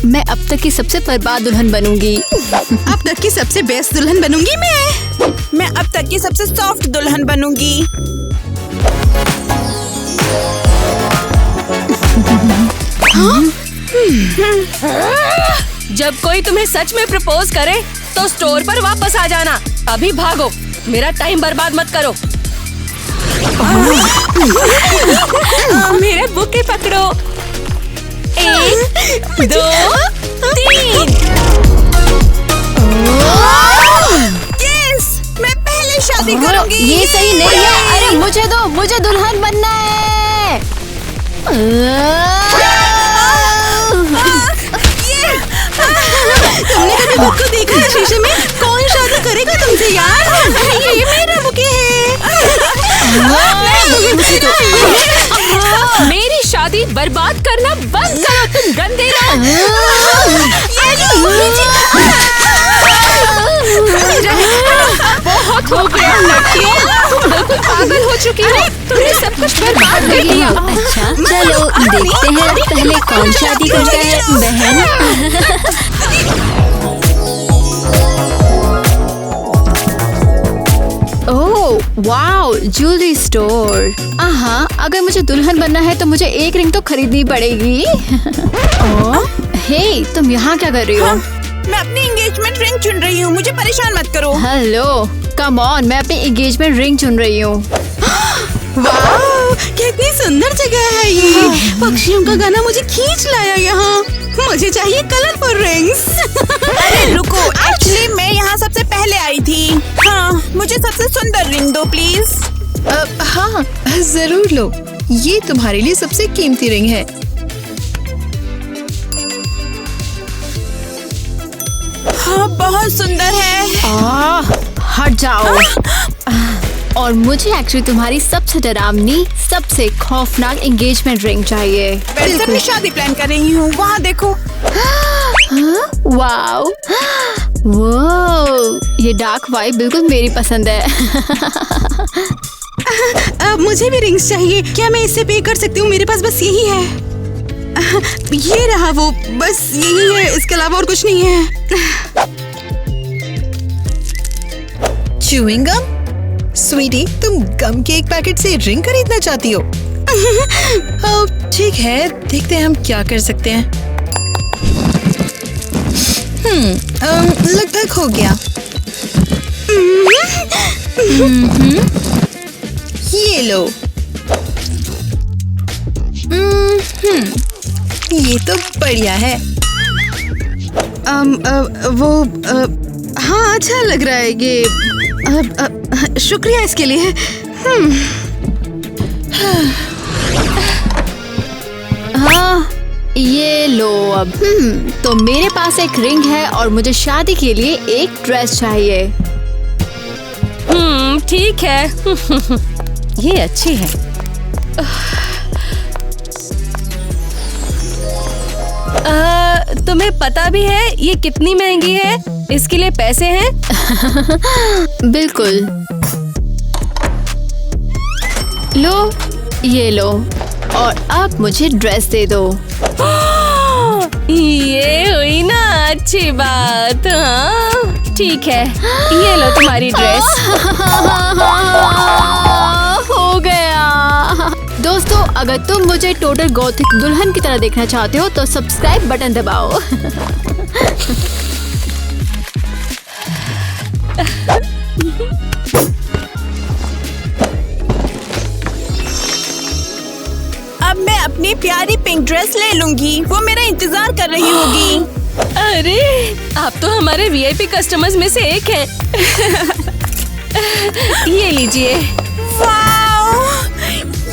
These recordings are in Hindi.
मैं अब तक की सबसे बर्बाद दुल्हन बनूंगी। अब तक की सबसे बेस्ट दुल्हन बनूंगी मैं अब तक की सबसे सॉफ्ट दुल्हन बनूंगी। जब कोई तुम्हें सच में प्रपोज करे तो स्टोर पर वापस आ जाना। अभी भागो, मेरा टाइम बर्बाद मत करो। मेरे बुके पकड़ो। 1 2 3। यस, मैं पहले शादी करूंगी। ये सही नहीं है। अरे मुझे दो, मुझे दुल्हन बनना है। तुमने कभी बुक को देखा है शीशे में? कौन शादी करेगा तुमसे यार? ये मेरा बुके है। मेरी शादी बर्बाद करना बंद करो तुम गंदे लोग। बहुत हो गया लड़कियों, तुम बिल्कुल पागल हो चुकी हो। तुमने सब कुछ बर्बाद कर दिया। अच्छा चलो देखते हैं पहले कौन शादी करता है। बहन ओह वाओ, ज्वेलरी स्टोर। हाँ, अगर मुझे दुल्हन बनना है तो मुझे एक रिंग तो खरीदनी पड़ेगी। हे, तुम यहाँ क्या कर रही हो? मैं अपनी एंगेजमेंट रिंग चुन रही हूँ, मुझे परेशान मत करो। हेलो, कम ऑन, मैं अपनी एंगेजमेंट रिंग चुन रही हूँ। वाह, कितनी सुंदर जगह है ये। पक्षियों का गाना मुझे खींच लाया यहाँ। मुझे चाहिए कलरफुल रिंग्स। अरे रुको, एक्चुअली मैं यहाँ सबसे पहले आई थी। हाँ, मुझे सबसे सुंदर रिंग दो प्लीज। हाँ जरूर लो, ये तुम्हारे लिए सबसे कीमती रिंग है। हाँ, बहुत सुंदर है। हट जाओ। और मुझे एक्चुअली तुम्हारी सबसे डरावनी, सबसे खौफनाक एंगेजमेंट रिंग चाहिए। मैं अपनी शादी प्लान कर रही हूँ, वहाँ देखो। वाओ, वो ये डार्क वाइब बिल्कुल मेरी पसंद है। अब मुझे भी रिंग्स चाहिए। क्या मैं इससे पे कर सकती हूँ? मेरे पास बस यही है। ये रहा वो, बस यही है, इसके अलावा और कुछ नहीं है। Chewing gum? स्वीटी, तुम गम के एक पैकेट से रिंग खरीदना चाहती हो? ठीक है, देखते हैं हम क्या कर सकते हैं। लगभग हो गया। ये लो। ये तो बढ़िया है। हाँ, अच्छा लग रहा है ये। शुक्रिया इसके लिए। हाँ, ये लो अब। तो मेरे पास एक रिंग है और मुझे शादी के लिए एक ड्रेस चाहिए। ठीक है। ये अच्छी है। तुम्हें पता भी है ये कितनी महंगी है? इसके लिए पैसे हैं? बिल्कुल। लो, ये लो, और अब मुझे ड्रेस दे दो। ये हुई ना अच्छी बात। हाँ ठीक है, ये लो तुम्हारी ड्रेस। हो गया। दोस्तों, अगर तुम मुझे टोटल गॉथिक दुल्हन की तरह देखना चाहते हो तो सब्सक्राइब बटन दबाओ। अब मैं अपनी प्यारी पिंक ड्रेस ले लूंगी, वो मेरा इंतजार कर रही होगी। अरे, आप तो हमारे वीआईपी कस्टमर्स में से एक हैं। ये लीजिए। वाओ,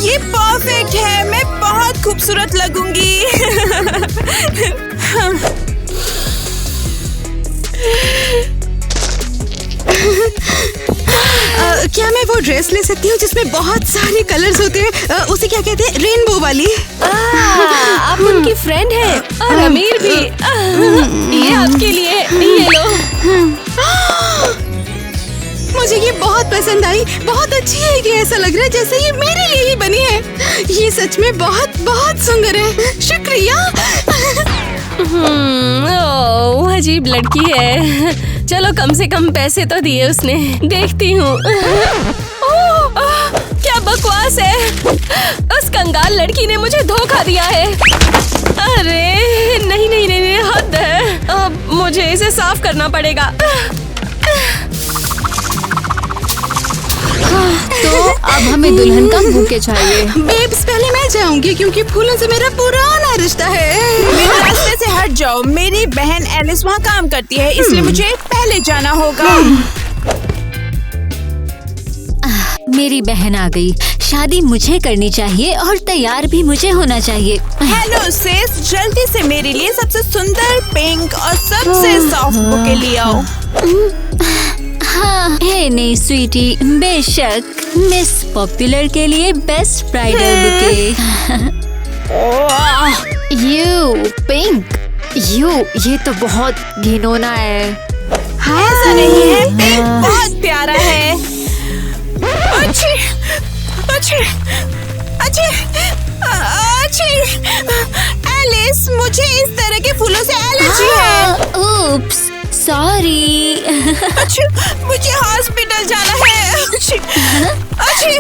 ये परफेक्ट है, मैं बहुत खूबसूरत लगूंगी। क्या मैं वो ड्रेस ले सकती हूँ जिसमें बहुत सारे कलर्स होते हैं? उसे क्या कहते हैं? रेनबो वाली। आप उनकी फ्रेंड हैं और अमीर भी। ये आपके लिए, ये लो। मुझे ये बहुत पसंद आई, बहुत अच्छी है। ये ऐसा लग रहा है जैसे ये मेरे लिए ही बनी है। ये सच में बहुत बहुत सुंदर है। शुक्रिया। अजीब लड़की है। चलो कम से कम पैसे तो दिए उसने। देखती हूँ। क्या बकवास है। उस कंगाल लड़की ने मुझे धोखा दिया है। अरे नहीं नहीं नहीं, नहीं हद है। अब मुझे इसे साफ करना पड़ेगा। तो अब हमें दुल्हन का बुके चाहिए। बेब्स पहले मैं जाऊंगी क्योंकि फूलों से मेरा पुराना रिश्ता है। मेरे रास्ते से हट जाओ। मेरी बहन एलिस वहाँ काम करती है, इसलिए मुझे पहले जाना होगा। मेरी बहन आ गई। शादी मुझे करनी चाहिए और तैयार भी मुझे होना चाहिए। हेलो सिस, जल्दी से मेरे लिए सबसे सुंदर पिंक और सबसे सॉफ्ट बुके ले आओ। हाँ, हे नहीं स्वीटी, बेशक। मिस पॉपुलर के लिए best bridal bouquet. You pink, ये तो बहुत घिनौना है। ऐसा नहीं है, पिंक बहुत प्यारा है। अच्छी, अच्छी, अच्छी, अच्छी। एलिस, मुझे इस तरह के फूलों से एलर्जी है। oops, sorry. मुझे हॉस्पिटल जाना है। अच्छी।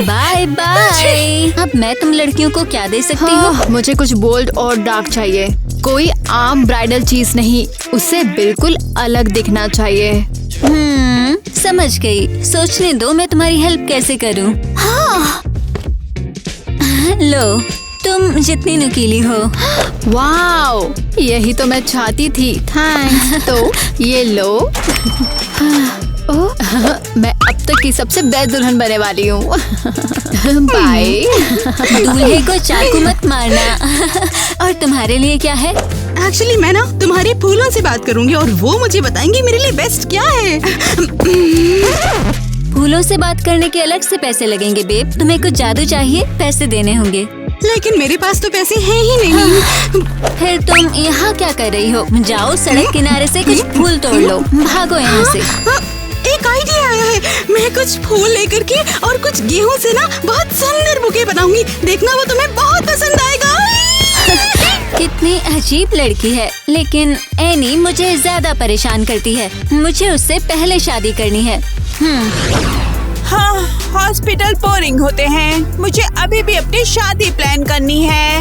Bye bye. अब मैं तुम लड़कियों को क्या दे सकती हूँ? हाँ, मुझे कुछ बोल्ड और डार्क चाहिए। कोई आम ब्राइडल चीज नहीं, उससे बिल्कुल अलग दिखना चाहिए। समझ गई। सोचने दो मैं तुम्हारी हेल्प कैसे करूँ। हाँ। लो, तुम जितनी नुकीली हो। वाओ, यही तो मैं चाहती थी। थैंक्स। तो ये लो। मैं अब तक की सबसे बेस्ट दुल्हन बनने वाली हूँ। बाय। दूल्हे को चाकू मत मारना। और तुम्हारे लिए क्या है? एक्चुअली मैं ना तुम्हारे फूलों से बात करूंगी और वो मुझे बताएंगे मेरे लिए बेस्ट क्या है। फूलों से बात करने के अलग से पैसे लगेंगे बेब। तुम्हें कुछ जादू चाहिए, पैसे देने होंगे। लेकिन मेरे पास तो पैसे हैं ही नहीं। फिर तुम यहाँ क्या कर रही हो? जाओ सड़क किनारे से कुछ फूल तोड़ लो। भागो यहाँ से। एक आइडिया आया है। मैं कुछ फूल लेकर के और कुछ गेहूं से ना बहुत सुंदर बुके बनाऊंगी। देखना, वो तुम्हें बहुत पसंद आएगा। कितनी अजीब लड़की है। लेकिन एनी मुझे ज्यादा परेशान करती है। मुझे उससे पहले शादी करनी है। हाँ, हॉस्पिटल बोरिंग होते हैं। मुझे अभी भी अपनी शादी प्लान करनी है।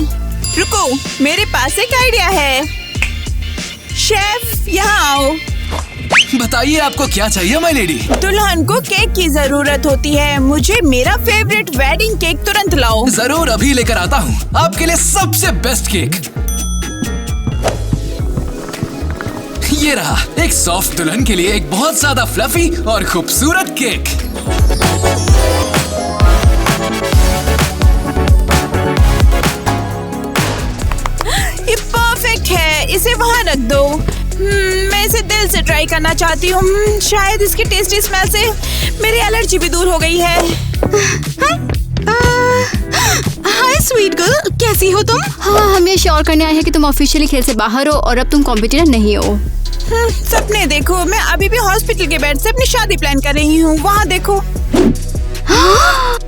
रुको, मेरे पास एक आइडिया है। शेफ, यहाँ आओ। बताइए आपको क्या चाहिए माय लेडी। दुल्हन को केक की जरूरत होती है। मुझे मेरा फेवरेट वेडिंग केक तुरंत लाओ। जरूर, अभी लेकर आता हूँ आपके लिए सबसे बेस्ट केक। ये रहा, एक सॉफ्ट दुल्हन के लिए एक बहुत ज्यादा फ्लफी और खूबसूरत केक। ये परफेक्ट है, इसे वहाँ रख दो। मैं इसे दिल से ट्राई करना चाहती हूँ। शायद इसकी टेस्टी स्मेल से मेरी एलर्जी भी दूर हो गई है। हाय स्वीट गर्ल, कैसी हो तुम? हाँ, हम ये श्योर करने आए हैं कि तुम ऑफिशियली खेल से बाहर हो और अब तुम कॉम्पिटिटर नहीं हो। सपने देखो, मैं अभी भी हॉस्पिटल के बेड से अपनी शादी प्लान कर रही हूँ। वहाँ देखो।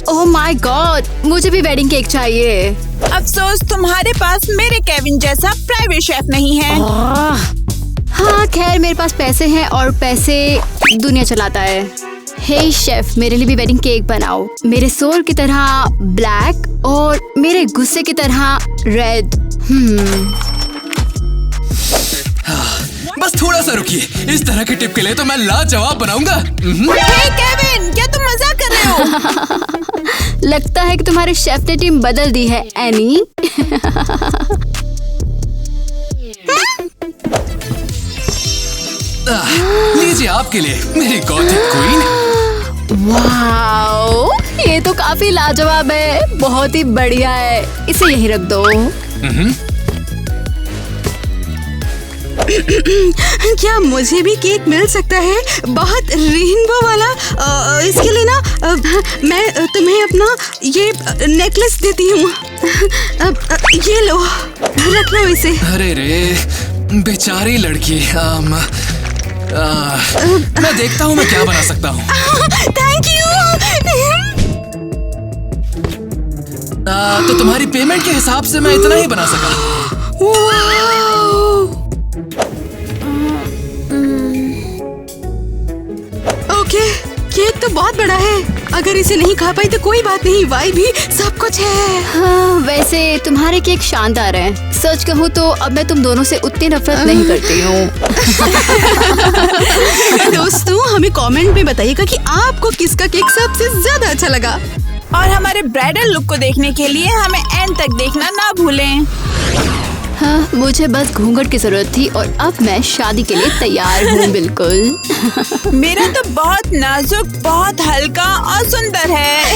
ओह माय गॉड, मुझे भी वेडिंग केक चाहिए। अफसोस तुम्हारे पास मेरे केविन जैसा प्राइवेट शेफ नहीं है। हाँ, खैर मेरे पास पैसे हैं और पैसे दुनिया चलाता है। हे शेफ, मेरे लिए भी वेडिंग केक बनाओ। मेरे सोल की तरह ब्लैक और मेरे गुस्से की तरह रेड। बस थोड़ा सा रुकिए। इस तरह के टिप के लिए तो मैं लाजवाब बनाऊंगा। हे केविन, क्या तुम मजाक कर रहे हो? लगता है कि तुम्हारे शेफ ने टीम बदल दी है एनी। लीजिए आपके लिए मेरी गॉथिक क्वीन। वाओ, ये तो काफी लाजवाब है। बहुत ही बढ़िया है। इसे यहीं रख दो। क्या मुझे भी केक मिल सकता है? बहुत रेनबो वाला। इसके लिए ना मैं तुम्हें अपना ये नेकलेस देती हूँ। ये लो, रख लो इसे। अरे रे, बेचारी लड़की। मैं देखता हूँ मैं क्या बना सकता हूँ। Thank you. तो तुम्हारी पेमेंट के हिसाब से मैं इतना ही बना सका। बहुत बड़ा है। अगर इसे नहीं खा पाई तो कोई बात नहीं, वाई भी सब कुछ है। हाँ, वैसे तुम्हारे केक शानदार है। सच कहूँ तो अब मैं तुम दोनों से उतनी नफरत नहीं करती हूँ। दोस्तों, हमें कमेंट में बताइएगा कि आपको किसका केक सबसे ज्यादा अच्छा लगा। और हमारे ब्राइडल लुक को देखने के लिए हमें एंड तक देखना ना भूलें। हाँ, मुझे बस घूंघट की जरूरत थी और अब मैं शादी के लिए तैयार हूँ। बिल्कुल। मेरा तो बहुत नाजुक, बहुत हल्का और सुंदर है।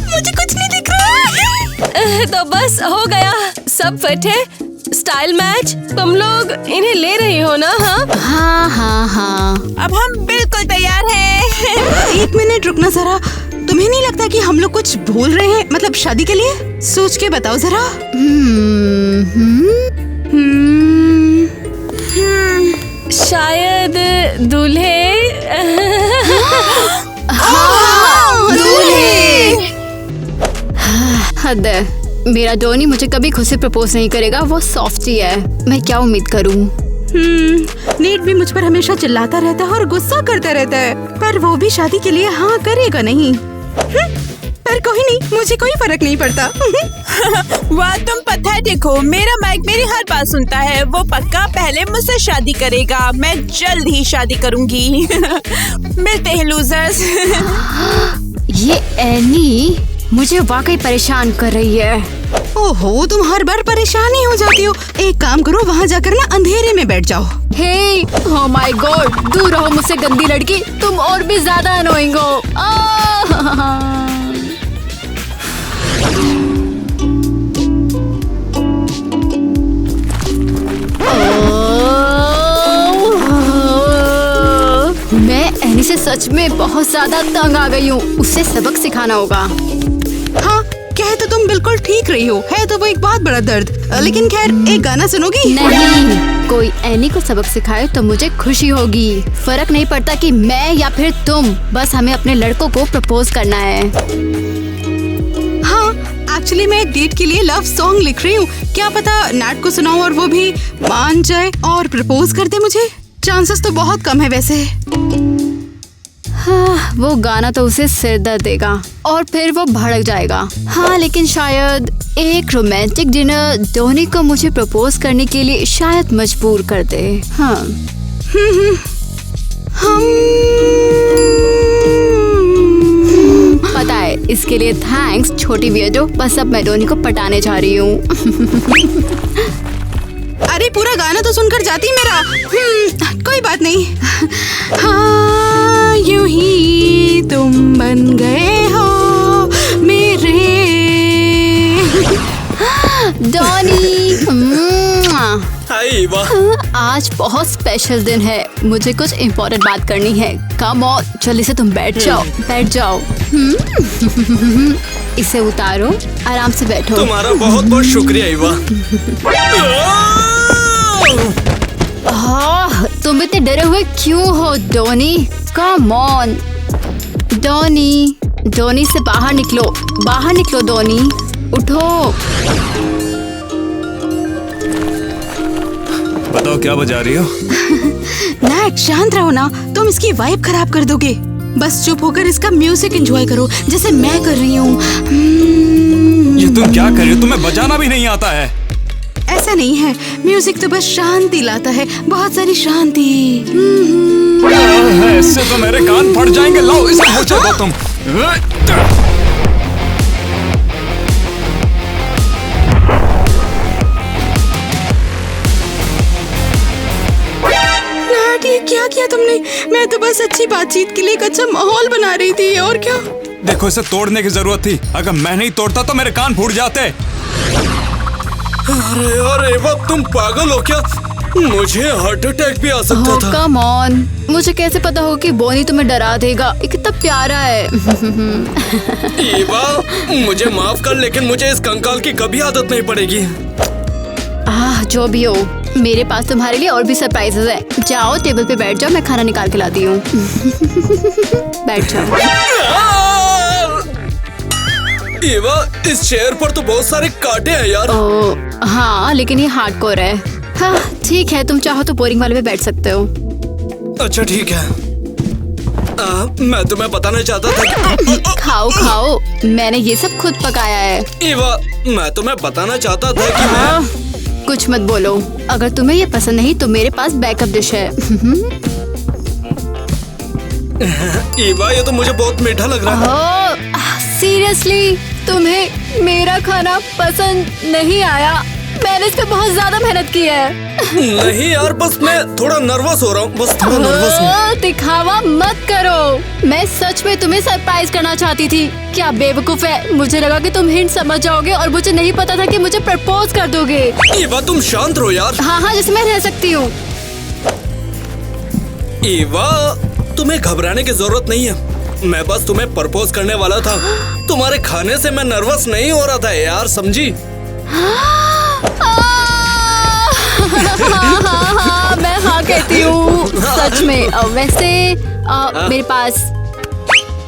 मुझे कुछ नहीं दिख रहा। तो बस हो गया, सब फिट है, स्टाइल मैच। तुम लोग इन्हें ले रही हो ना? हाँ हाँ हाँ हाँ। अब हम बिल्कुल तैयार हैं। एक मिनट रुकना जरा। तुम्हें नहीं लगता कि हम लोग कुछ भूल रहे हैं, मतलब शादी के लिए? सोच के बताओ जरा। शायद दूल्हे। हद है। मेरा डोनी मुझे कभी खुद से प्रपोज नहीं करेगा, वो सॉफ्टी है। मैं क्या उम्मीद करूं? नेट भी मुझ पर हमेशा चिल्लाता रहता है और गुस्सा करता रहता है, पर वो भी शादी के लिए हाँ करेगा नहीं। पर कोई नहीं, मुझे कोई फर्क नहीं पड़ता। वाह, तुम पता है, देखो मेरा माइक मेरी हर बात सुनता है। वो पक्का पहले मुझसे शादी करेगा। मैं जल्द ही शादी करूंगी। मिलते हैं लूजर्स। ये एनी मुझे वाकई परेशान कर रही है। ओहो, तुम हर बार परेशान ही हो जाती हो। एक काम करो, वहाँ जाकर ना अंधेरे में बैठ जाओ। हे, ओह माय गॉड, दूर रहो मुझसे गंदी लड़की। तुम और भी ज्यादा अनोइंग हो। मैं एनी से सच में बहुत ज्यादा तंग आ गई हूँ। उसे सबक सिखाना होगा। हाँ, कह तो तुम बिल्कुल ठीक रही हो। है तो वो एक बहुत बड़ा दर्द। लेकिन खैर, एक गाना सुनोगी? नहीं, कोई एनी को सबक सिखाए तो मुझे खुशी होगी। फर्क नहीं पड़ता कि मैं या फिर तुम, बस हमें अपने लड़कों को प्रपोज करना है। हाँ, एक्चुअली मैं एक डेट के लिए लव सॉन्ग लिख रही हूँ। क्या पता नाट को सुनाऊं और वो भी मान जाए और प्रपोज कर दे मुझे। चांसेस तो बहुत कम है वैसे। हाँ, वो गाना तो उसे सिर दर्द देगा और फिर वो भड़क जाएगा। हाँ, लेकिन शायद एक रोमांटिक डिनर डोनी को मुझे प्रपोज करने के लिए शायद मजबूर कर दे। हाँ। पता है, इसके लिए थैंक्स छोटी वियर्डो। बस अब मैं डोनी को पटाने जा रही हूँ। अरे पूरा गाना तो सुनकर जाती मेरा। कोई बात नहीं। हाँ, यूं ही तुम बन गए हो मेरे। डोनी, हाय, वाह। आज बहुत स्पेशल दिन है। मुझे कुछ इम्पोर्टेंट बात करनी है। कम ऑन, जल्दी से तुम बैठ जाओ, बैठ जाओ। इसे उतारो, आराम से बैठो। तुम्हारा बहुत बहुत शुक्रिया ईवा। तुम इतने डरे हुए क्यों हो Donny? Come on Donny, Donny से बाहर निकलो, बाहर निकलो डोनी, उठो। बताओ क्या बजा रही हो? नाट, शांत रहो ना, तुम इसकी वाइब खराब कर दोगे। बस चुप होकर इसका म्यूजिक एंजॉय करो, जैसे मैं कर रही हूँ। ये तुम क्या कर रही हो? तुम्हें बजाना भी नहीं आता है? ऐसा नहीं है, म्यूजिक तो बस शांति लाता है, बहुत सारी शांति। इससे तो मेरे कान फट जाएंगे। लाओ इसे मुझे दो तुम। नाट, ये क्या किया तुमने? मैं तो बस अच्छी बातचीत के लिए एक अच्छा माहौल बना रही थी, और क्या। देखो, इसे तोड़ने की जरूरत थी। अगर मैं नहीं तोड़ता तो मेरे कान फूट जाते। अरे अरे, वक्त तुम पागल हो क्या? मुझे हार्ट अटैक भी आ सकता था। कम ऑन, मुझे कैसे पता हो कि बोनी तुम्हें डरा देगा? ये कितना प्यारा है। ईवा, मुझे माफ कर, लेकिन मुझे इस कंकाल की कभी आदत नहीं पड़ेगी। जो भी हो, मेरे पास तुम्हारे लिए और भी सरप्राइजेस है। जाओ, टेबल पे बैठ जाओ, मैं खाना निकाल के लाती हूँ। बैठ जाओ। ईवा, इस चेयर पर तो बहुत सारे कांटे हैं यार। हाँ, लेकिन ये हार्डकोर है। हाँ ठीक है, तुम चाहो तो बोरिंग वाले पे बैठ सकते हो। अच्छा ठीक है। मैं तुम्हें बताना चाहता था कि खाओ खाओ, मैंने ये सब खुद पकाया है। ईवा, मैं तुम्हें बताना चाहता था कि मैं कुछ मत बोलो, अगर तुम्हें ये पसंद नहीं तो मेरे पास बैकअप डिश है। ईवा, ये तो मुझे बहुत मीठा लग रहा है। सीरियसली तुम्हें मेरा खाना पसंद नहीं आया? मैंने इस पे बहुत ज्यादा मेहनत की है। नहीं यार, बस मैं थोड़ा नर्वस हो रहा हूँ, बस थोड़ा नर्वस हूँ। दिखावा मत करो, मैं सच में तुम्हें सरप्राइज करना चाहती थी। क्या बेवकूफ है, मुझे लगा कि तुम हिंट समझ जाओगे और मुझे नहीं पता था कि मुझे प्रपोज कर दोगे। ईवा, तुम शांत रहो यार। हाँ, जैसे मैं रह सकती हूँ। ईवा, तुम्हें घबराने की जरूरत नहीं है, मैं बस तुम्हें प्रपोज करने वाला था। तुम्हारे खाने से मैं नर्वस नहीं हो रहा था यार, समझी? हाँ, मैं हाँ कहती हूँ सच में। वैसे मेरे पास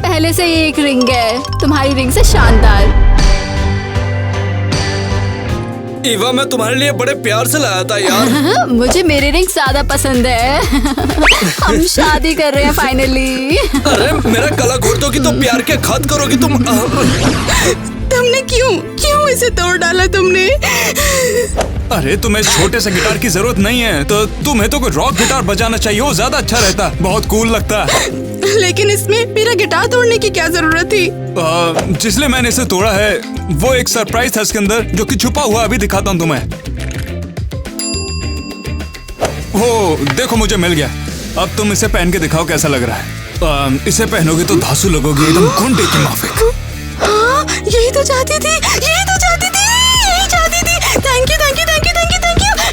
पहले से ही एक रिंग है, तुम्हारी रिंग से शानदार। ईवा, मैं तुम्हारे लिए बड़े प्यार से लाया था यार। मुझे मेरी रिंग ज्यादा पसंद है। हम शादी कर रहे हैं फाइनली। अरे मेरा गला घोट दोगी तो प्यार के खत करोगी तुम। तुमने क्यों इसे तोड़ डाला तुमने? अरे तुम्हें छोटे से गिटार की जरूरत नहीं है, तो तुम्हें तो कोई रॉक गिटार बजाना चाहिए, वो ज्यादा अच्छा रहता, बहुत कूल लगता है। लेकिन इसमें मेरा गिटार तोड़ने की क्या जरूरत थी? जिसलिए मैंने इसे तोड़ा है वो एक सरप्राइज था इसके अंदर, जो कि छुपा हुआ। अभी दिखाता हूँ तुम्हें। हो देखो, मुझे मिल गया। अब तुम इसे पहन के दिखाओ कैसा लग रहा है। इसे पहनोगे तो धांसू लगोगे, एकदम गुंडे की माफिक। हाँ, यही तो चाहती थी। Thank you.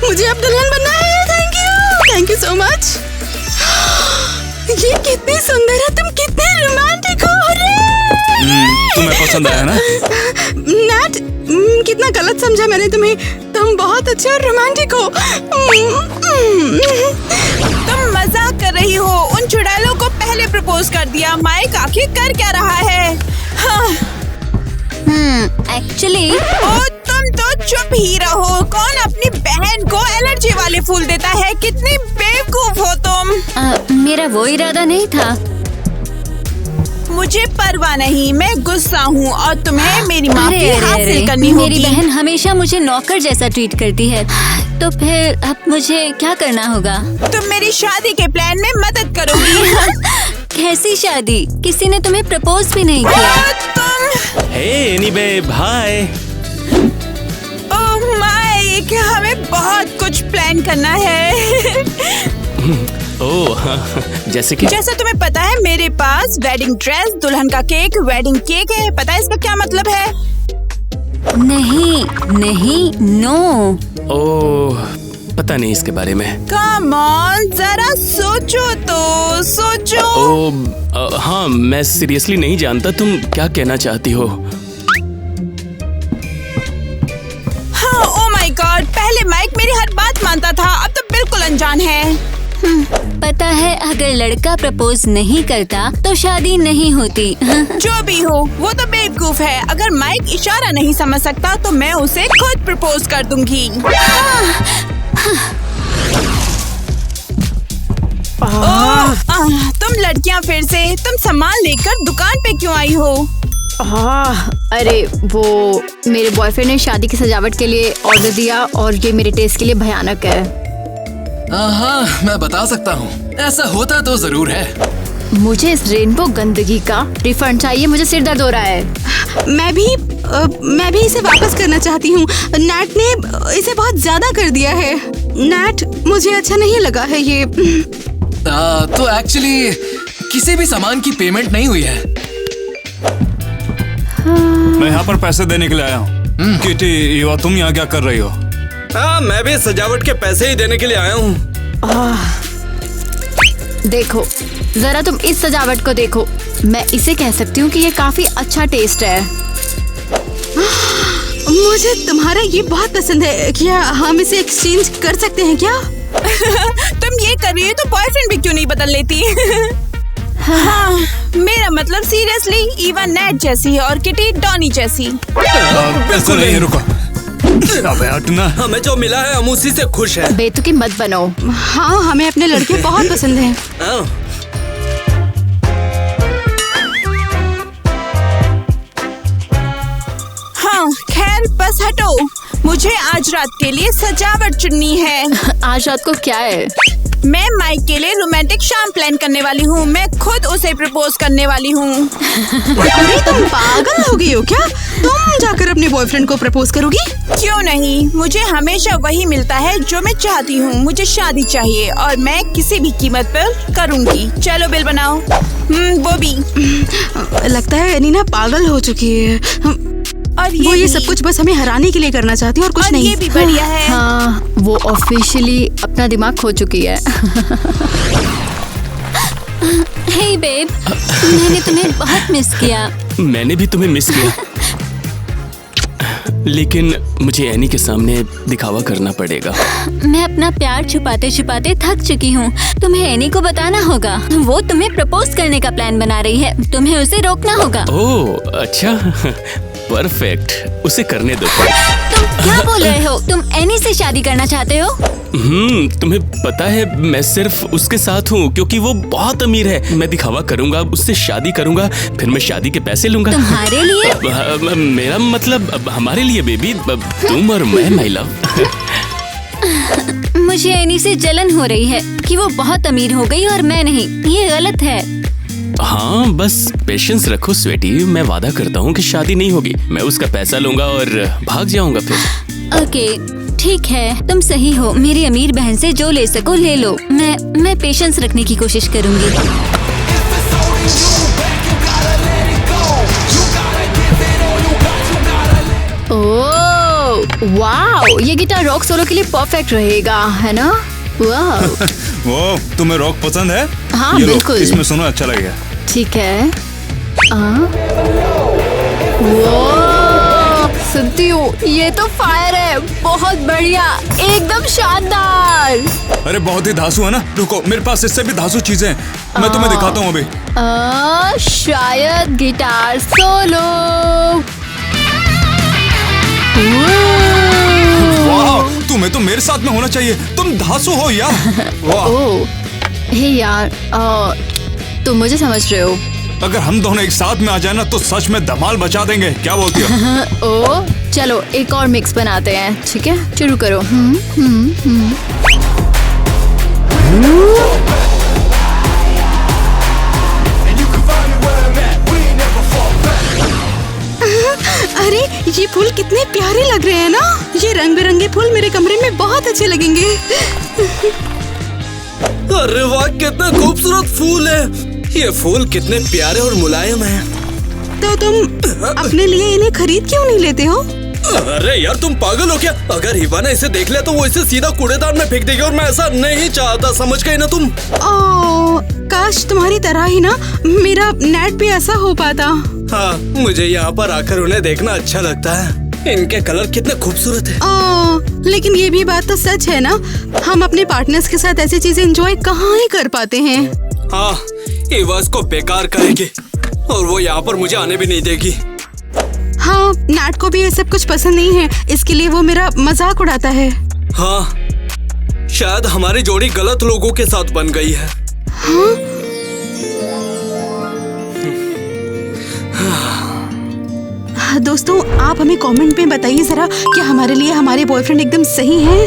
मुझे अब दुल्हन बनना है। Thank you so much. ये कितनी सुंदर है, तुम कितने रोमांटिक हो। तुम्हें पसंद आया ना? नैट, कितना गलत समझा मैंने तुम्हें। तुम बहुत अच्छे और रोमांटिक हो। तुम मजाक कर रही हो, उन चुड़ैलों को पहले प्रपोज कर दिया। माइक आखिर कर क्या रहा है? एक्चुअली तुम तो चुप ही रहो। कौन अपनी बहन को एलर्जी वाले फूल देता है? कितनी बेवकूफ हो तुम। मेरा वो इरादा नहीं था। मुझे परवाह नहीं, मैं गुस्सा हूँ और तुम्हें मेरी माफी हासिल करनी होगी। मेरी बहन हमेशा मुझे नौकर जैसा ट्रीट करती है, तो फिर अब मुझे क्या करना होगा? तुम मेरी शादी के प्लान में मदद करोगी। कैसी शादी? किसी ने तुम्हें प्रपोज भी नहीं किया। हे एनी बेब, हाय। ओह माइक, हमें बहुत कुछ प्लान करना है। ओह, जैसे तुम्हें पता है, मेरे पास वेडिंग ड्रेस, दुल्हन का केक, वेडिंग केक है। पता है इसका क्या मतलब है? नहीं, नो। ओह, पता नहीं इसके बारे में। कम ऑन, जरा सोचो। ओह, हाँ, मैं सीरियसली नहीं जानता तुम क्या कहना चाहती हो। हाँ, ओह माय गॉड, पहले माइक मेरी हर बात मानता था, अब तो बिल्कुल अनजान है। पता है, अगर लड़का प्रपोज नहीं करता तो शादी नहीं होती। जो भी हो, वो तो बेवकूफ है। अगर माइक इशारा नहीं समझ सकता तो मैं उसे खुद प्रपोज कर दूंगी। तुम लड़कियां फिर से, तुम सामान लेकर दुकान पे क्यों आई हो? अरे वो मेरे बॉयफ्रेंड ने शादी की सजावट के लिए ऑर्डर दिया और ये मेरे टेस्ट के लिए भयानक है। हाँ, मैं बता सकता हूँ, ऐसा होता तो जरूर है। मुझे इस रेनबो गंदगी का रिफंड चाहिए, मुझे सिर दर्द हो रहा है। मैं भी इसे वापस करना चाहती हूँ। नैट ने इसे बहुत ज्यादा कर दिया है। नैट, मुझे अच्छा नहीं लगा है ये। तो एक्चुअली किसी भी सामान की पेमेंट नहीं हुई है। मैं यहाँ पर पैसे देने के लिए आया हूँ। किटी, ईवा, तुम यहाँ क्या कर रही हो? हाँ, मैं भी सजावट के पैसे ही देने के लिए आया हूँ। देखो, जरा तुम इस सजावट को देखो। मैं इसे कह सकती हूँ कि ये काफी अच्छा टेस्ट है। मुझे तुम्हारा ये बहुत पसंद है। क्या हम इसे एक्सचेंज कर सकते हैं क्या? तुम ये कर रही हो तो बॉयफ्रेंड भी क्यों नहीं बदल लेती? हाँ, मेरा मतलब सीरियसली, ईवा नेट जैसी है और किटी डॉनी जैसी। बिल्कुल नहीं, रुको। अबे हटना। हमें जो मिला है हम उसी से खुश हैं। बेतुकी मत बनो। हाँ, हमें अपने लड़के बहुत पसंद हैं। बस हटो। मुझे आज रात के लिए सजावट चुननी है। आज रात को क्या है? मैं माइक के लिए रोमांटिक शाम प्लान करने वाली हूँ। मैं खुद उसे प्रपोज करने वाली हूँ। अरे तुम पागल हो गई हो क्या? तुम जाकर अपने बॉयफ्रेंड को प्रपोज करोगी? क्यों नहीं, मुझे हमेशा वही मिलता है जो मैं चाहती हूँ। मुझे शादी चाहिए और मैं किसी भी कीमत पर करूँगी। चलो बिल बनाओ। वो भी। लगता है एनी ना पागल हो चुकी है। और वो ये सब कुछ बस हमें हराने के लिए करना चाहती है और कुछ नहीं। ये भी बढ़िया है। हाँ, वो ऑफिशियली अपना दिमाग खो चुकी है। हे बेब, मैंने तुम्हें बहुत मिस किया। मैंने भी तुम्हें मिस किया। लेकिन मुझे एनी के सामने दिखावा करना पड़ेगा। मैं अपना प्यार छुपाते छुपाते थक चुकी हूँ। तुम्हें एनी को बताना होगा। वो तुम्हें प्रपोज करने का प्लान बना रही है। तुम्हें उसे रोकना होगा। ओह अच्छा, परफेक्ट, उसे करने दो। तुम क्या बोल रहे हो? तुम एनी से शादी करना चाहते हो? तुम्हें पता है मैं सिर्फ उसके साथ हूँ क्योंकि वो बहुत अमीर है। मैं दिखावा करूँगा, उससे शादी करूँगा, फिर मैं शादी के पैसे लूँगा। तुम्हारे लिए? मेरा मतलब हमारे लिए बेबी, तुम और मैं, माय लव। मुझे एनी से जलन हो रही है कि वो बहुत अमीर हो गई और मैं नहीं। ये गलत है। हाँ बस पेशेंस रखो स्वीटी, मैं वादा करता हूँ कि शादी नहीं होगी। मैं उसका पैसा लूंगा और भाग जाऊंगा फिर। ओके ठीक है, तुम सही हो। मेरी अमीर बहन से जो ले सको ले लो। मैं पेशेंस रखने की कोशिश करूंगी। ओह वाओ, ये गिटार रॉक सोलो के लिए परफेक्ट रहेगा, है ना? वाह। वो तुम्हें रॉक पसंद है? हाँ ये लो, बिल्कुल। इसमें सुनो, अच्छा लगेगा। ठीक है। वो सुनती हूँ, ये तो फायर है। बहुत बढ़िया, एकदम शानदार। अरे बहुत ही धांसू है ना। रुको, मेरे पास इससे भी धांसू चीजें हैं। मैं तुम्हें दिखाता हूँ अभी। शायद गिटार सोलो। वाह, तुम्हें तो मेरे साथ में होना चाहिए। तुम धांसू हो यार। वाह। ओह, हे यार, तुम मुझे समझ रहे हो। अगर हम दोनों एक साथ में आ जाए ना तो सच में धमाल बचा देंगे। क्या बोलती हो? ओह, चलो एक और मिक्स बनाते हैं। ठीक है, शुरू करो। अरे ये फूल कितने प्यारे लग रहे हैं ना। ये रंग बिरंगे फूल मेरे कमरे में बहुत अच्छे लगेंगे। अरे वाह, कितना खूबसूरत फूल है। ये फूल कितने प्यारे और मुलायम हैं। तो तुम अपने लिए इन्हें खरीद क्यों नहीं लेते हो? अरे यार तुम पागल हो क्या? अगर हिवाना इसे देख ले तो वो इसे सीधा कूड़ेदान में फेंक देगी और मैं ऐसा नहीं चाहता। समझ गई ना तुम? ओह, काश तुम्हारी तरह ही ना मेरा नेट भी ऐसा हो पाता। हाँ, मुझे यहाँ पर आकर उन्हें देखना अच्छा लगता है। इनके कलर कितने खूबसूरत है। लेकिन ये भी बात तो सच है ना, हम अपने पार्टनर्स के साथ ऐसी चीजें एंजॉय कहाँ ही कर पाते हैं। हाँ, इवा इसको बेकार करेगी और वो यहाँ पर मुझे आने भी नहीं देगी। हाँ, नैट को भी ये सब कुछ पसंद नहीं है, इसके लिए वो मेरा मजाक उड़ाता है। हाँ, शायद हमारी जोड़ी गलत लोगों के साथ बन गई है। हाँ, दोस्तों आप हमें कमेंट में बताइए जरा कि हमारे लिए हमारे बॉयफ्रेंड एकदम सही हैं।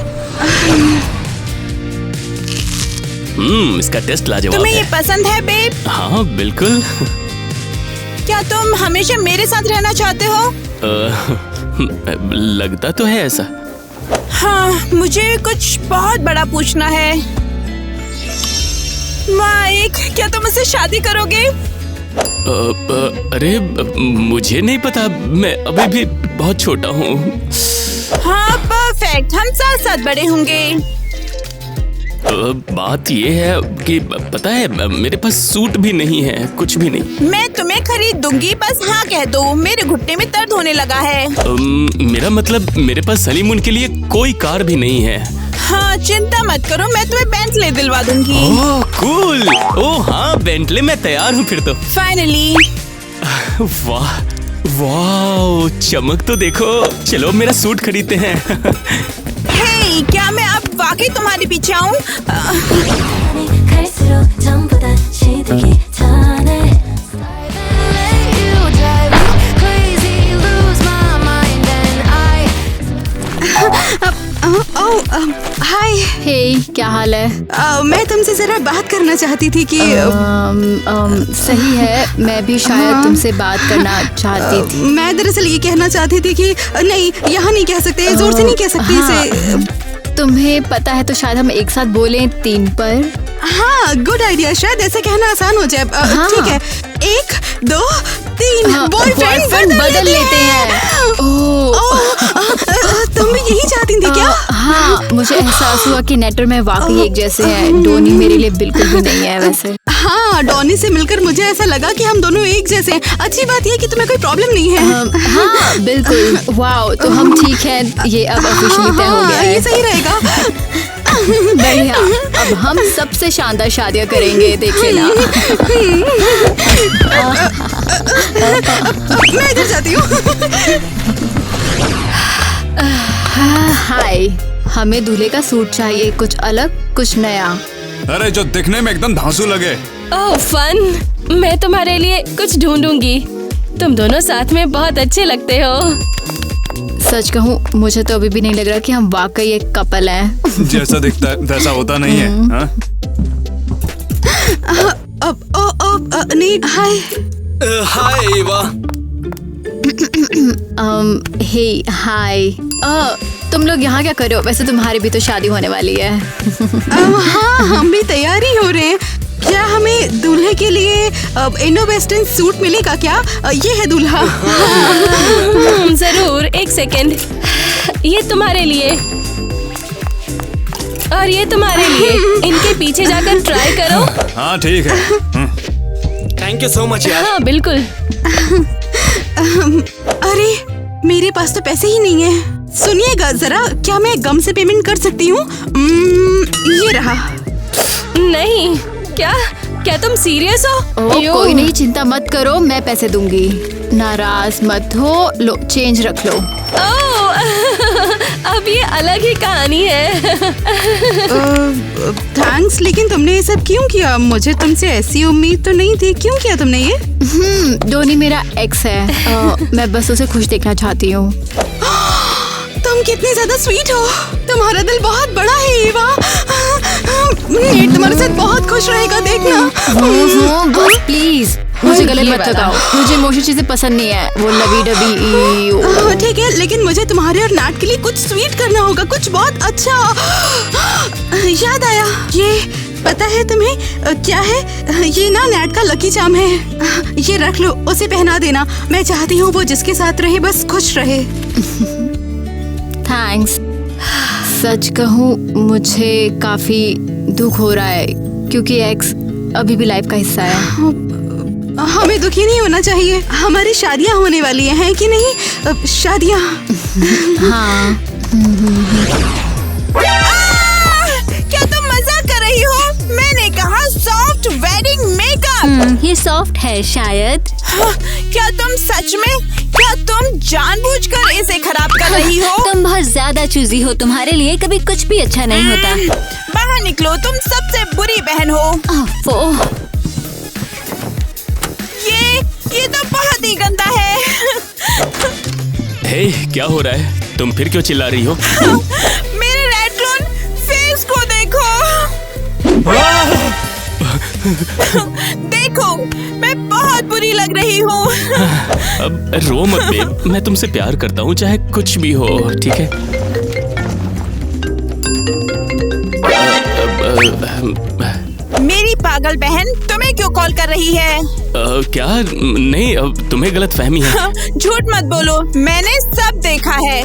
इसका टेस्ट लाजवाब तुम्हें है। ये पसंद है बेब? हाँ बिल्कुल। क्या तुम हमेशा मेरे साथ रहना चाहते हो? लगता तो है ऐसा। हाँ, मुझे कुछ बहुत बड़ा पूछना है। माइक, क्या तुम मुझसे शादी करोगे? अरे मुझे नहीं पता, मैं अभी भी बहुत छोटा हूँ। हाँ परफेक्ट, हम साथ साथ बड़े होंगे। बात ये है कि पता है मेरे पास सूट भी नहीं है, कुछ भी नहीं। मैं तुम्हें खरीद दूंगी, बस हाँ कह दो। मेरे घुटने में दर्द होने लगा है। मेरा मतलब मेरे पास हनीमून के लिए कोई कार भी नहीं है। हाँ चिंता मत करो, मैं तुम्हें बेंटले दिलवा दूंगी। ओह कूल, ओह हाँ बेंटले, मैं तैयार हूँ फिर तो। फाइनली। वाह वाह, चमक तो देखो। चलो मेरा सूट खरीदते हैं। हे, क्या मैं अब वाकई तुम्हारे पीछे आऊँ? हे क्या हाल है? मैं तुमसे जरा बात करना चाहती थी कि सही है, मैं भी शायद तुमसे बात करना चाहती थी। मैं दरअसल ये कहना चाहती थी कि नहीं, यहाँ नहीं कह सकते, जोर से नहीं कह सकते इसे। तुम्हें पता है तो शायद हम एक साथ बोलें 3 पर। हाँ, गुड आइडिया। शायद ऐसे कहना आसान हो जाए। ठीक है, 1 2 3 बॉयफ्रेंड बदल लेते हैं। तुम भी यही चाहती थी क्या? हाँ, मुझे एहसास हुआ कि नेट और मैं वाकई एक जैसे हैं। डोनी मेरे लिए बिल्कुल भी नहीं है वैसे। हाँ, डॉनी से मिलकर मुझे ऐसा लगा कि हम दोनों एक जैसे हैं। अच्छी बात ये कि तुम्हें कोई प्रॉब्लम नहीं है। हाँ बिल्कुल। वाओ, तो हम ठीक हैं, ये अब ऑफिशियली तय हो गया है। ये सही रहेगा। बढ़िया, अब हम सबसे शानदार शादियां करेंगे, देख लेना। मैं इधर जाती हूँ। हाय, हमें दूल्हे का सूट चाहिए, कुछ अलग, कुछ नया। अरे जो दिखने में एकदम धांसू लगे। ओह फन, मैं तुम्हारे लिए कुछ ढूंढूंगी। तुम दोनों साथ में बहुत अच्छे लगते हो। सच कहूँ, मुझे तो अभी भी नहीं लग रहा कि हम वाकई एक कपल हैं। जैसा दिखता है वैसा होता नहीं है। हाँ? नहीं, हाय। हाय ईवा। हे हाय। तुम लोग यहाँ क्या कर रहे हो? वैसे तुम्हारी भी तो शादी होने वाली है। हाँ, हम भी तैयारी हो रहे हैं। क्या हमें दूल्हे के लिए इंडो वेस्टर्न सूट मिलेगा क्या? ये है दूल्हा। जरूर, 1 सेकेंड। ये तुम्हारे लिए और ये तुम्हारे लिए। इनके पीछे जाकर ट्राई करो। हाँ ठीक है। थैंक यू सो मच यार। हाँ बिल्कुल। अरे मेरे पास तो पैसे ही नहीं है। सुनिएगा जरा, क्या मैं गम से पेमेंट कर सकती हूँ? ये रहा। नहीं, क्या तुम सीरियस हो? कोई नहीं, चिंता मत करो, मैं पैसे दूंगी। नाराज मत हो, लो चेंज रख लो। अब ये अलग ही कहानी है। थैंक्स, लेकिन तुमने ये सब क्यों किया? मुझे तुमसे ऐसी उम्मीद तो नहीं थी। क्यों किया तुमने ये? डोनी मेरा एक्स है। मैं बस उसे खुश देखना चाहती हूँ। तुम कितनी ज्यादा स्वीट हो। तुम्हारा दिल बहुत बड़ा है ईवा। नेट तुम्हारे साथ बहुत खुश रहेगा, देखना। बस प्लीज मुझे गले मत लगाओ। मुझे इमोशनल चीजें पसंद नहीं है, वो लवी डबी। ठीक है, लेकिन मुझे तुम्हारे और नाट के लिए कुछ स्वीट करना होगा, कुछ बहुत अच्छा। याद आया, ये पता है तुम्हें क्या है? ये ना नैट का लकी चार्म है। ये रख लो, उसे पहना देना। मैं चाहती हूँ वो जिसके साथ रहे बस खुश रहे। थैंक्स। सच कहूँ, मुझे काफी दुख हो रहा है क्योंकि एक्स अभी भी लाइफ का हिस्सा है। हमें दुखी नहीं होना चाहिए। हमारी शादियाँ होने वाली हैं कि नहीं? शादियाँ। हाँ। क्या तुम मजाक कर रही हो? मैंने कहा सॉफ्ट वेडिंग मेकअप। ये सॉफ्ट है शायद। क्या तुम सच में? क्या तुम जानबूझकर इसे खराब कर रही हो? तुम बहुत ज्यादा चूजी हो, तुम्हारे लिए कभी कुछ भी अच्छा नहीं होता। बाहर निकलो, तुम सबसे बुरी बहन हो। ये तो बहुत ही गंदा है। हे, क्या हो रहा है? तुम फिर क्यों चिल्ला रही हो? मेरे रेड क्लोन फेस को देखो। देखो, मैं बहुत बुरी लग रही हूँ। अब रो मत बेब, मैं तुमसे प्यार करता हूँ चाहे कुछ भी हो, ठीक है? मेरी पागल बहन तुम्हें क्यों कॉल कर रही है? क्या? नहीं, अब तुम्हें गलत फहमी है। झूठ मत बोलो, मैंने सब देखा है।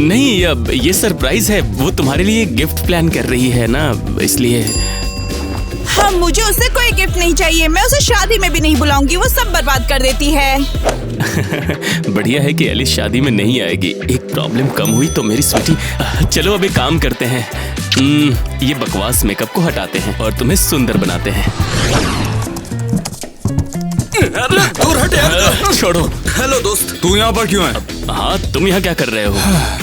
नहीं, अब ये सरप्राइज है। वो तुम्हारे लिए गिफ्ट प्लान कर रही है ना, इसलिए। हाँ, मुझे उससे कोई गिफ्ट नहीं चाहिए। मैं उसे शादी में भी नहीं बुलाऊंगी, वो सब बर्बाद कर देती है। बढ़िया है कि एलिस शादी में नहीं आएगी। एक प्रॉब्लम कम हुई तो मेरी स्वीटी। चलो अब एक काम करते हैं, ये बकवास मेकअप को हटाते हैं और तुम्हें सुंदर बनाते हैं। दूर हट यार। छोड़ो। हेलो दोस्त, तू यहाँ पर क्यों है? हाँ, तुम यहाँ क्या कर रहे हो?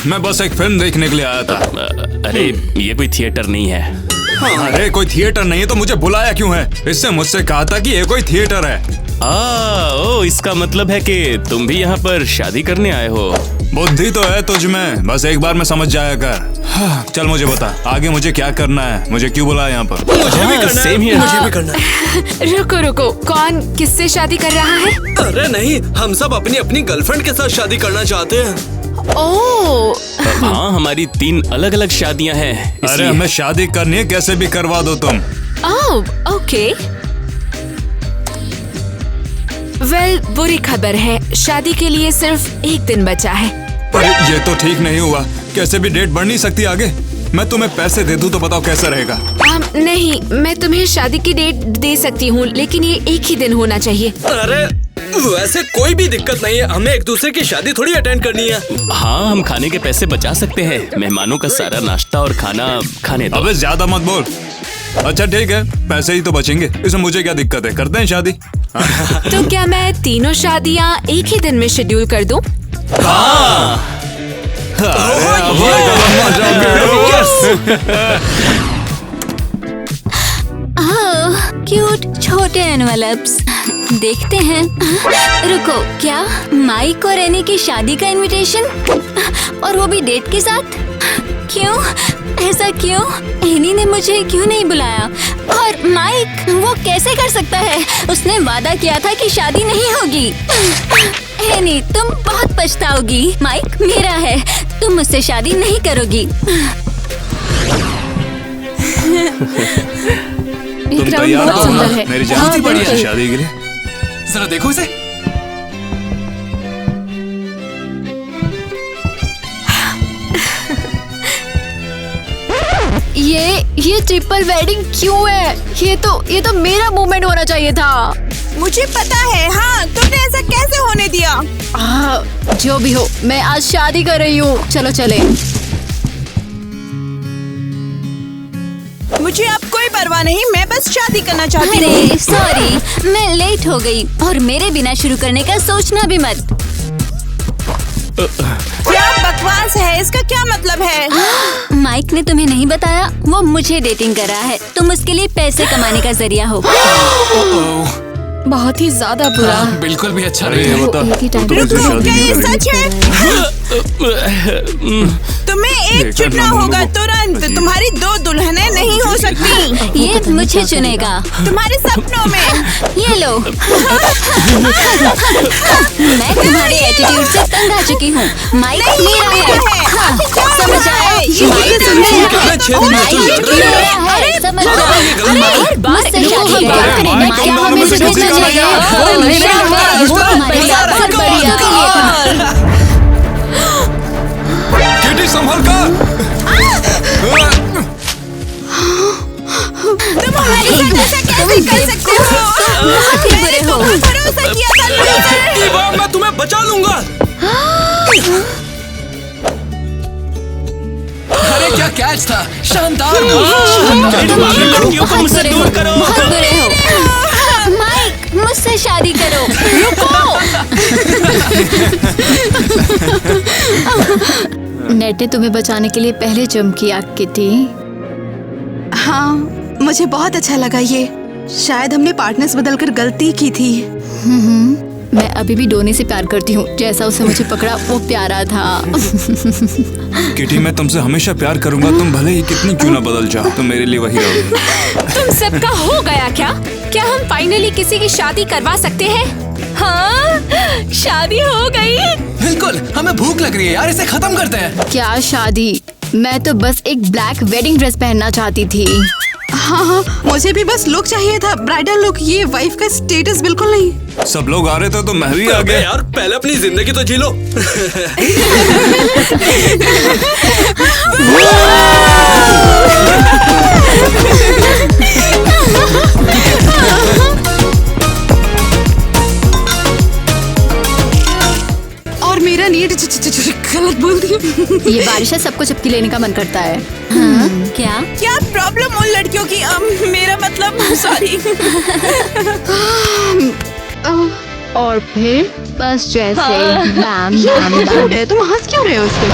मैं बस एक फिल्म देखने के लिए आया था। अरे ये कोई थिएटर नहीं है। अरे कोई थिएटर नहीं है तो मुझे बुलाया क्यों है? इससे मुझसे कहा था कि ये कोई थिएटर है। ओ, इसका मतलब है कि तुम भी यहाँ पर शादी करने आए हो। बुद्धि तो है तुझ में, बस एक बार में समझ जाया कर। हाँ, चल मुझे बता आगे मुझे क्या करना है, मुझे क्यों बुलाया यहाँ पर? मुझे भी करना है, मुझे भी करना है। रुको रुको, कौन किससे शादी कर रहा है? अरे नहीं, हम सब अपनी अपनी गर्लफ्रेंड के साथ शादी करना चाहते हैं। ओह, हाँ, हमारी 3 अलग अलग शादियाँ हैं। अरे इसलिए- हमें शादी करनी है, कैसे भी करवा दो तुम। ओह, ओके। वेल, बुरी खबर है, शादी के लिए सिर्फ 1 दिन बचा है। अरे ये तो ठीक नहीं हुआ, कैसे भी डेट बढ़ नहीं सकती आगे। मैं तुम्हें पैसे दे दूं तो बताओ कैसा रहेगा? नहीं, मैं तुम्हें शादी की डेट दे सकती हूँ, लेकिन ये 1 ही दिन होना चाहिए। अरे वैसे कोई भी दिक्कत नहीं है, हमें एक दूसरे की शादी थोड़ी अटेंड करनी है। हाँ, हम खाने के पैसे बचा सकते हैं। मेहमानों का सारा नाश्ता और खाना खाने दो। अबे ज्यादा मत बोल। अच्छा ठीक है, पैसे ही तो बचेंगे, इसमें मुझे क्या दिक्कत है, करते हैं शादी। तो क्या मैं तीनों शादियाँ 1 ही दिन में शेड्यूल कर दूँ? क्यूट छोटे एनवेलप्स। देखते हैं। रुको, क्या माइक और एनी की शादी का इनविटेशन? और वो भी डेट के साथ? क्यों? ऐसा क्यों? एनी ने मुझे क्यों नहीं बुलाया? और माइक वो कैसे कर सकता है? उसने वादा किया था कि शादी नहीं होगी। एनी तुम बहुत पछताओगी। माइक मेरा है, तुम मुझसे शादी नहीं करोगी। तुम तैयार हो ना मेरी जान? बहुत ही बढ़िया। शादी के लिए जरा देखो इसे। ये ट्रिपल वेडिंग क्यों है? ये तो मेरा मोमेंट होना चाहिए था। मुझे पता है। हाँ, तुमने ऐसा कैसे होने दिया? जो भी हो, मैं आज शादी कर रही हूँ। चलो चले। मुझे अब कोई परवाह नहीं, मैं बस शादी करना चाहती हूँ। अरे सॉरी, मैं लेट हो गई और मेरे बिना शुरू करने का सोचना भी मत। क्या बकवास है? इसका क्या मतलब है? माइक ने तुम्हें नहीं बताया? वो मुझे डेटिंग कर रहा है। तुम उसके लिए पैसे कमाने का जरिया हो। बहुत ही ज्यादा बुरा। बिल्कुल भी अच्छा अरे नहीं ये है। बता, एक ही टाइम तू तुमसे शादी क्या नहीं ये करेगी? सच है? तुम्हें एक देखा चुनना तुम होगा लोगों को। तुरंत। तुम्हारी 2 दुल्हनें नहीं हो सकती। ये मुझे चुनेगा। तुम्हारे सपनों में। ये लो। मैं तुम्हारे एटीट्यूड से तंग आ चुकी हूँ। माइक मेरा है। हाँ, समझ आया? माइक मेरा है। माइक मेरा है, समझ आया? मुझसे शादी करेगा। माइक हमें से भेजना चाहिए। वो मेरा है। वो हमारे लिए बहुत बढ़िया था। किटी संभल कर। तुम हमारे साथ ऐसा कैसे कर सकते हो? बहुत ही बुरे हो। मैंने तुम पर भरोसा किया था लूज़र। इवा, मैं तुम्हें बचा लूंगा। अरे क्या कैच था, शानदार। लड़कियों को मुझसे दूर करो। बहुत बुरे हो। माइक मुझसे शादी करो। नेट ने तुम्हें बचाने के लिए पहले जंप किया किटी। हाँ, मुझे बहुत अच्छा लगा ये। शायद हमने पार्टनर्स बदलकर गलती की थी। मैं अभी भी डोनी से प्यार करती हूँ। जैसा उसने मुझे पकड़ा वो प्यारा था। किटी मैं तुमसे हमेशा प्यार करूंगा, तुम भले ही कितनी क्यों ना बदल जाओ, तुम मेरे लिए वही रहोगे। तुम सबका हो गया क्या? क्या हम फाइनली किसी की शादी करवा सकते हैं? हाँ, शादी हो गई। बिल्कुल, हमें भूख लग रही है यार, इसे खत्म करते हैं। क्या शादी? मैं तो बस एक ब्लैक वेडिंग ड्रेस पहनना चाहती थी। हाँ, मुझे भी बस लुक चाहिए था, ब्राइडल लुक। ये वाइफ का स्टेटस बिल्कुल नहीं। सब लोग आ रहे थे तो मैं भी आ अबे गया। यार, पहले अपनी जिंदगी तो जी लो। और मेरा नीड गलत बोल दी। ये बारिश है, सबको चपकी लेने का मन करता है। क्या? क्या प्रॉब्लम उन लड़कियों की? मेरा मतलब सॉरी। और फिर बस जैसे तुम हंस क्यों रहे हो उस पे?